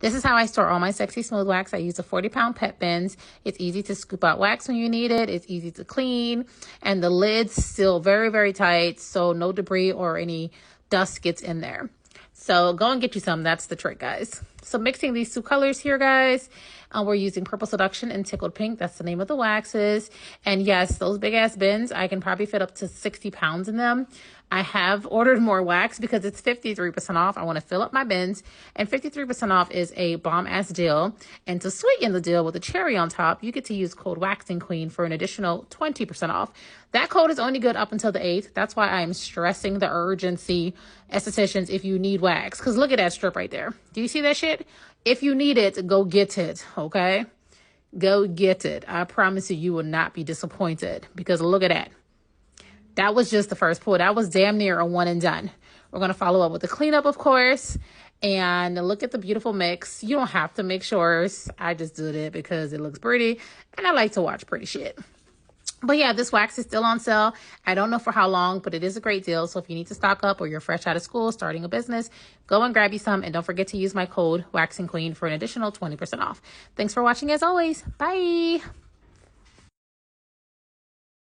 This is how I store all my Sexy Smooth wax. I use a 40-pound pet bins. It's easy to scoop out wax when you need it. It's easy to clean. And the lid's still very, very tight, so no debris or any dust gets in there. So go and get you some. That's the trick, guys. So mixing these two colors here, guys. We're using Purple Seduction and Tickled Pink. That's the name of the waxes. And yes, those big ass bins, I can probably fit up to 60 pounds in them. I have ordered more wax because it's 53% off. I want to fill up my bins, and 53% off is a bomb ass deal. And to sweeten the deal with a cherry on top, you get to use code WAXINGQUEEN for an additional 20% off. That code is only good up until the 8th. That's why I'm stressing the urgency, estheticians, if you need wax. Because look at that strip right there. Do you see that shit? If you need it, go get it, okay? Go get it. I promise you, you will not be disappointed, because look at that. That was just the first pull. That was damn near a one and done. We're going to follow up with the cleanup, of course. And look at the beautiful mix. You don't have to mix yours. I just did it because it looks pretty. And I like to watch pretty shit. But yeah, this wax is still on sale. I don't know for how long, but it is a great deal. So if you need to stock up or you're fresh out of school, starting a business, go and grab you some. And don't forget to use my code WAXINGQUEEN for an additional 20% off. Thanks for watching as always. Bye.